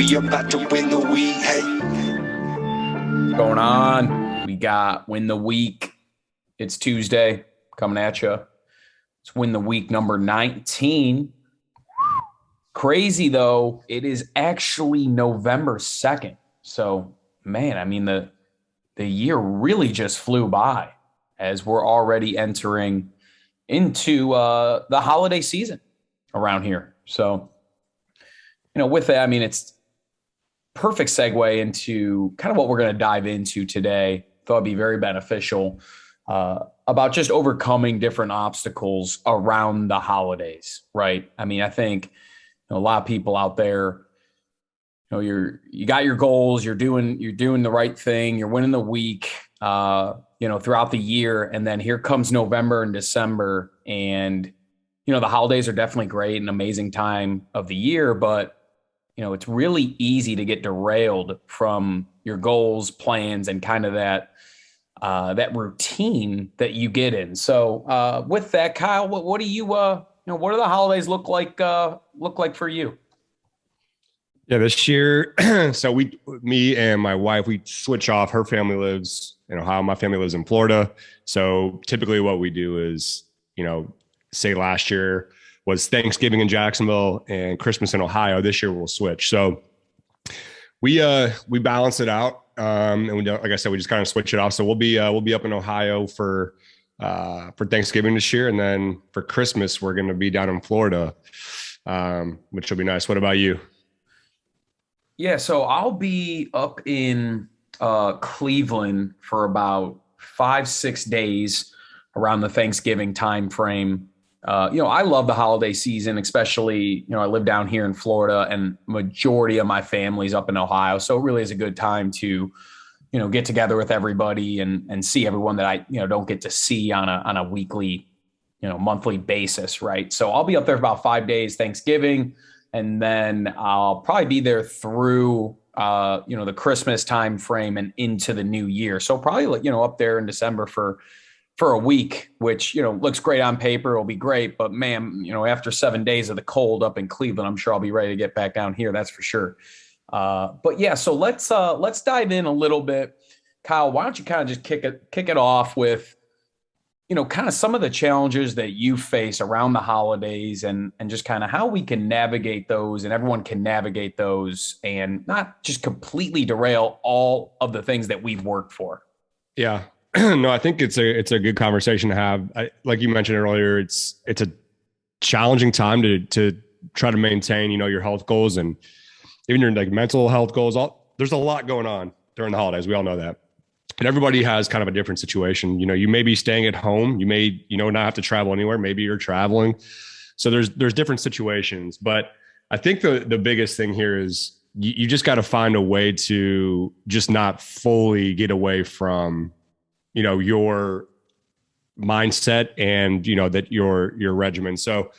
We about to win the week. Hey. Going on? We got Win the Week. It's Tuesday coming at you. It's Win the Week number 19. Crazy though, it is actually November 2nd. So, man, I mean the year really just flew by as we're already entering into the holiday season around here. So, with that, I mean, it's perfect segue into kind of what we're going to dive into today. Thought it'd be very beneficial about just overcoming different obstacles around the holidays, right? I mean, I think a lot of people out there, you got your goals, you're doing the right thing, you're winning the week, throughout the year, and then here comes November and December, and the holidays are definitely great, an amazing time of the year, but it's really easy to get derailed from your goals, plans, and kind of that routine that you get in. So with that, Kyle, what do you what do the holidays look like for you? Yeah, this year, so me and my wife, we switch off. Her family lives in Ohio. My family lives in Florida. So typically what we do is, say last year was Thanksgiving in Jacksonville and Christmas in Ohio. This year we'll switch. So we balance it out. And we don't, like I said, we just kind of switch it off. So we'll be up in Ohio for Thanksgiving this year. And then for Christmas, we're going to be down in Florida, which will be nice. What about you? Yeah, so I'll be up in Cleveland for about 5-6 days around the Thanksgiving time frame. I love the holiday season, especially, I live down here in Florida and majority of my family's up in Ohio. So it really is a good time to, get together with everybody and see everyone that I, don't get to see on a weekly, monthly basis. Right. So I'll be up there for about 5 days, Thanksgiving, and then I'll probably be there through, the Christmas time frame and into the new year. So probably, up there in December for a week, which, looks great on paper. It'll be great. But man, after 7 days of the cold up in Cleveland, I'm sure I'll be ready to get back down here. That's for sure. But yeah, so let's dive in a little bit. Kyle, why don't you kind of just kick it off with, kind of some of the challenges that you face around the holidays and just kind of how we can navigate those and everyone can navigate those and not just completely derail all of the things that we've worked for. Yeah. No, I think it's a good conversation to have. Like you mentioned earlier, it's a challenging time to try to maintain, your health goals and even your like mental health goals. There's a lot going on during the holidays. We all know that. And everybody has kind of a different situation. You may be staying at home. You may, not have to travel anywhere. Maybe you're traveling. So there's different situations. But I think the biggest thing here is you just got to find a way to just not fully get away from, your mindset and, that your regimen. So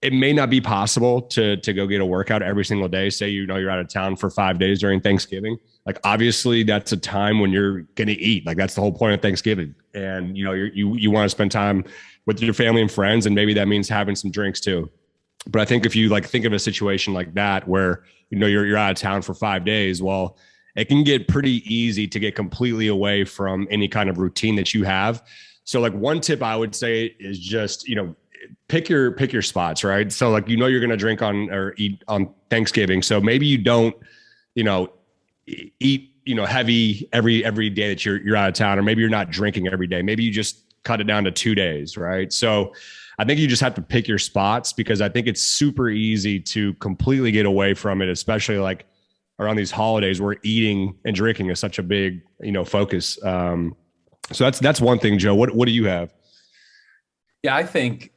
it may not be possible to go get a workout every single day. Say, you're out of town for 5 days during Thanksgiving. Like, obviously that's a time when you're going to eat. Like, that's the whole point of Thanksgiving. And, you want to spend time with your family and friends. And maybe that means having some drinks too. But I think if you think of a situation like that, where, you're out of town for 5 days, well, it can get pretty easy to get completely away from any kind of routine that you have. So one tip I would say is just, pick your spots, right? So you're going to drink on or eat on Thanksgiving. So maybe you don't, eat, heavy every day that you're out of town, or maybe you're not drinking every day. Maybe you just cut it down to 2 days, right? So I think you just have to pick your spots, because I think it's super easy to completely get away from it, especially around these holidays where eating and drinking is such a big, focus. So that's one thing, Joe. What do you have? Yeah, I think,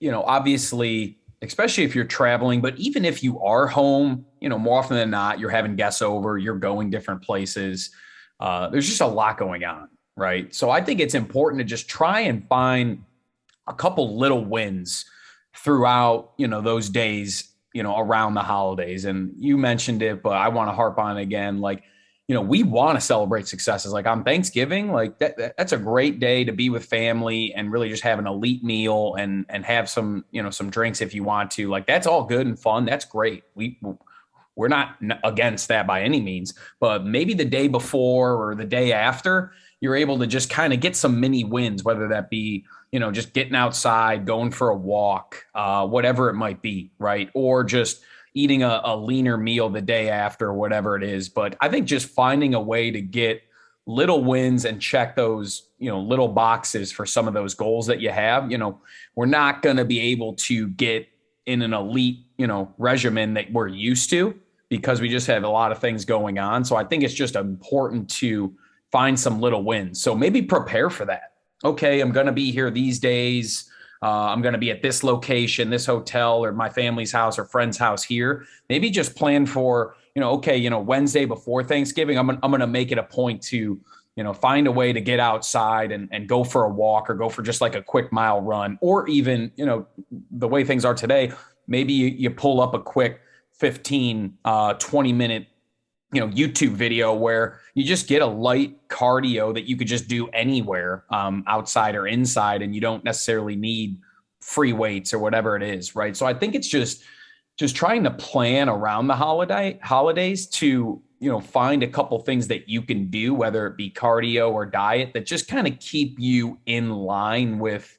obviously, especially if you're traveling, but even if you are home, more often than not, you're having guests over, you're going different places. There's just a lot going on, right? So I think it's important to just try and find a couple little wins throughout, those days, around the holidays. And you mentioned it, but I want to harp on it again. We want to celebrate successes. Like on Thanksgiving, that's a great day to be with family and really just have an elite meal and have some, some drinks if you want to. That's all good and fun. That's great. we're not against that by any means, but maybe the day before or the day after, you're able to just kind of get some mini wins, whether that be, just getting outside, going for a walk, whatever it might be, right? Or just eating a leaner meal the day after, whatever it is. But I think just finding a way to get little wins and check those, little boxes for some of those goals that you have. We're not going to be able to get in an elite, regimen that we're used to because we just have a lot of things going on. So I think it's just important to find some little wins. So maybe prepare for that. Okay, I'm going to be here these days. I'm going to be at this location, this hotel, or my family's house or friend's house here. Maybe just plan for, Wednesday before Thanksgiving, I'm going to make it a point to, find a way to get outside and go for a walk or go for just like a quick mile run, or even, the way things are today, maybe you pull up a quick 15, 20 minute, YouTube video where you just get a light cardio that you could just do anywhere, outside or inside, and you don't necessarily need free weights or whatever it is. Right. So I think it's just trying to plan around the holidays to, find a couple things that you can do, whether it be cardio or diet, that just kind of keep you in line with,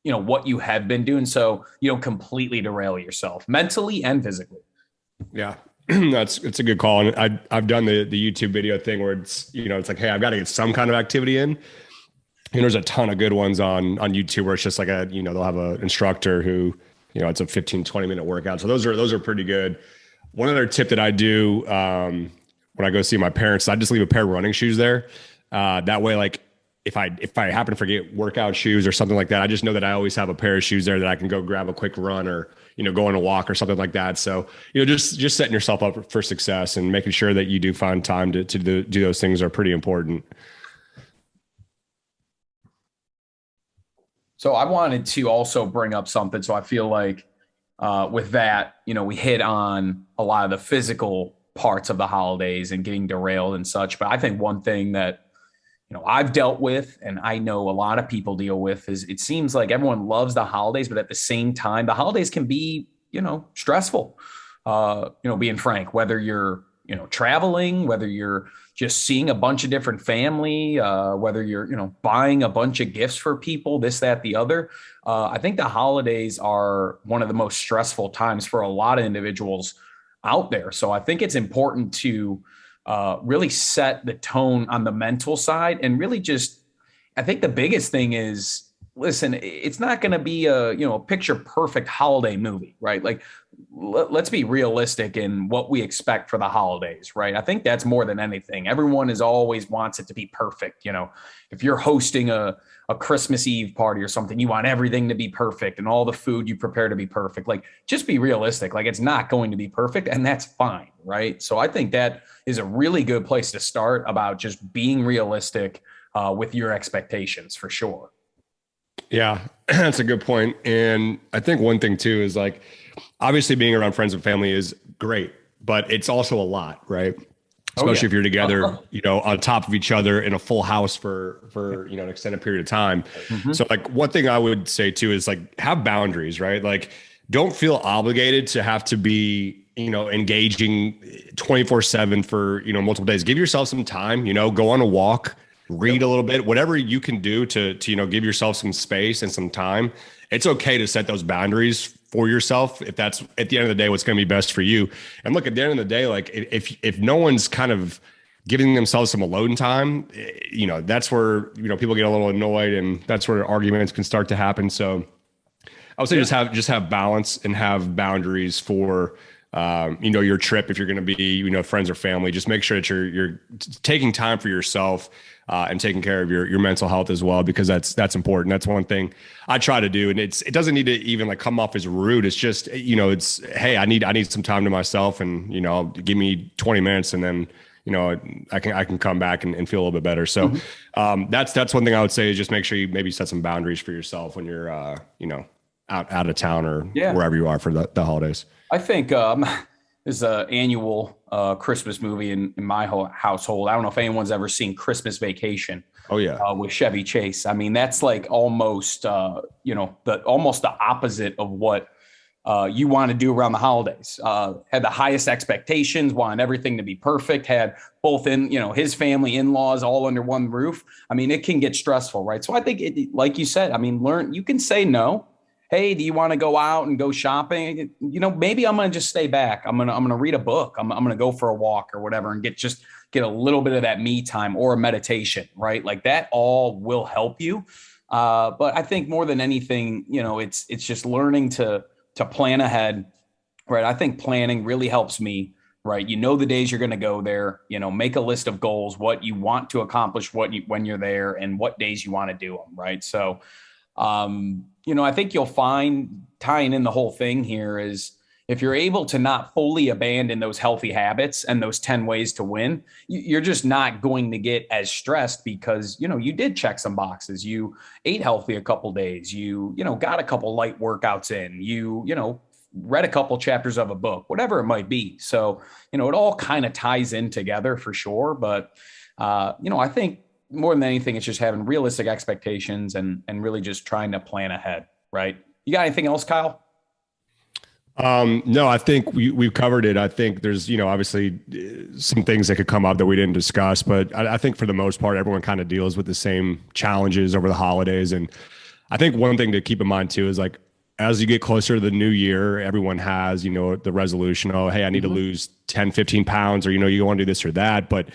what you have been doing. So you don't completely derail yourself mentally and physically. Yeah. It's a good call. And I've done the YouTube video thing where it's, it's like, hey, I've got to get some kind of activity in. And there's a ton of good ones on YouTube where it's just like they'll have an instructor who, it's a 15, 20 minute workout. So those are pretty good. One other tip that I do, when I go see my parents, I just leave a pair of running shoes there. That way, like if I happen to forget workout shoes or something like that, I just know that I always have a pair of shoes there that I can go grab a quick run or, go on a walk or something like that. So, just setting yourself up for success and making sure that you do find time to do those things are pretty important. So I wanted to also bring up something. So I feel like with that, we hit on a lot of the physical parts of the holidays and getting derailed and such. But I think one thing that, I've dealt with, and I know a lot of people deal with, is it seems like everyone loves the holidays, but at the same time, the holidays can be, stressful. Being frank, whether you're, traveling, whether you're just seeing a bunch of different family, whether you're, buying a bunch of gifts for people, this, that, the other. I think the holidays are one of the most stressful times for a lot of individuals out there. So I think it's important to really set the tone on the mental side and really just, I think the biggest thing is, listen, it's not going to be a picture perfect holiday movie, right? Like, let's be realistic in what we expect for the holidays, right? I think that's more than anything. Everyone is always wants it to be perfect. If you're hosting a Christmas Eve party or something, you want everything to be perfect and all the food you prepare to be perfect. Like, just be realistic. Like, it's not going to be perfect, and that's fine, right? So I think that is a really good place to start about just being realistic with your expectations, for sure. Yeah, that's a good point. And I think one thing too is, like, obviously being around friends and family is great, but it's also a lot, right? Especially if you're together, on top of each other in a full house for an extended period of time. Mm-hmm. So, like, one thing I would say too is, like, have boundaries, right? Like, don't feel obligated to have to be, engaging 24/7 for, multiple days. Give yourself some time, go on a walk, read a little bit, whatever you can do to give yourself some space and some time. It's okay to set those boundaries for yourself if that's at the end of the day what's going to be best for you. And look, at the end of the day, like, if no one's kind of giving themselves some alone time, that's where people get a little annoyed, and that's where arguments can start to happen. So I would say just have balance and have boundaries for your trip. If you're going to be friends or family, just make sure that you're taking time for yourself and taking care of your mental health as well, because that's important. That's one thing I try to do, and it doesn't need to even like come off as rude. It's just it's, hey, I need some time to myself, and give me 20 minutes, and then I can come back and feel a little bit better. So that's one thing I would say, is just make sure you maybe set some boundaries for yourself when you're out of town or wherever you are for the holidays. I think there's an annual Christmas movie in my whole household. I don't know if anyone's ever seen Christmas Vacation. Oh yeah, with Chevy Chase. I mean, that's like almost the opposite of what you want to do around the holidays. Had the highest expectations, wanted everything to be perfect, had both his family, in-laws all under one roof. I mean, it can get stressful, right? So I think like you said, I mean, you can say no. Hey, do you want to go out and go shopping? Maybe I'm going to just stay back. I'm going to read a book. I'm going to go for a walk or whatever and get a little bit of that me time or a meditation, right? Like that all will help you. But I think more than anything, it's just learning to plan ahead, right? I think planning really helps me, right? The days you're going to go there, make a list of goals, what you want to accomplish, when you're there, and what days you want to do them, right? So, I think you'll find, tying in the whole thing here, is if you're able to not fully abandon those healthy habits and those 10 ways to win, you're just not going to get as stressed because, you did check some boxes. You ate healthy a couple days. You got a couple light workouts in. You read a couple chapters of a book, whatever it might be. So, it all kind of ties in together for sure. But, I think more than anything, it's just having realistic expectations and really just trying to plan ahead, right? You got anything else, Kyle? No, I think we've covered it. I think there's, obviously some things that could come up that we didn't discuss, but I think for the most part, everyone kind of deals with the same challenges over the holidays. And I think one thing to keep in mind too is like, as you get closer to the new year, everyone has, the resolution, oh, hey, I need to lose 10, 15 pounds, or, you want to do this or that. But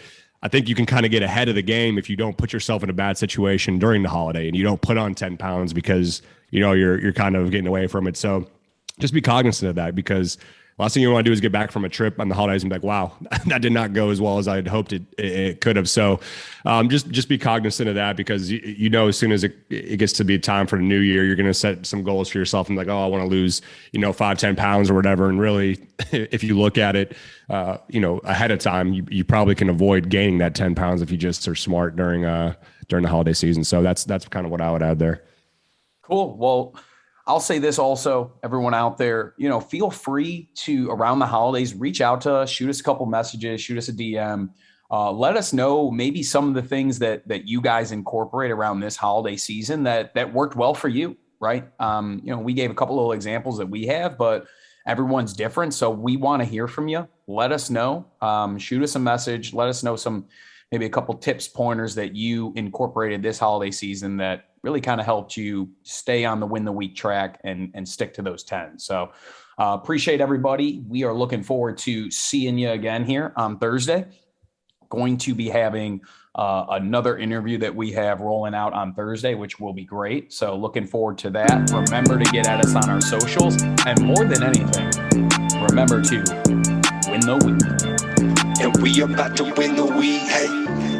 I think you can kind of get ahead of the game if you don't put yourself in a bad situation during the holiday and you don't put on 10 pounds because, you're kind of getting away from it. So just be cognizant of that, because last thing you want to do is get back from a trip on the holidays and be like, wow, that did not go as well as I had hoped it could have. So just be cognizant of that, because as soon as it gets to be time for the new year, you're going to set some goals for yourself and like, oh, I want to lose, 5-10 pounds or whatever. And really, if you look at it, ahead of time, you probably can avoid gaining that 10 pounds if you just are smart during the holiday season. So that's kind of what I would add there. Cool. Well, I'll say this also, everyone out there, feel free to, around the holidays, reach out to us, shoot us a couple messages, shoot us a DM. Let us know maybe some of the things that you guys incorporate around this holiday season that worked well for you, right? We gave a couple of examples that we have, but everyone's different. So we want to hear from you. Let us know. Shoot us a message. Let us know maybe a couple tips, pointers that you incorporated this holiday season that really kind of helped you stay on the win the week track and stick to those 10. So appreciate everybody. We are looking forward to seeing you again here on Thursday. Going to be having another interview that we have rolling out on Thursday, which will be great. So looking forward to that. Remember to get at us on our socials. And more than anything, remember to win the week. And we about to win the week, hey.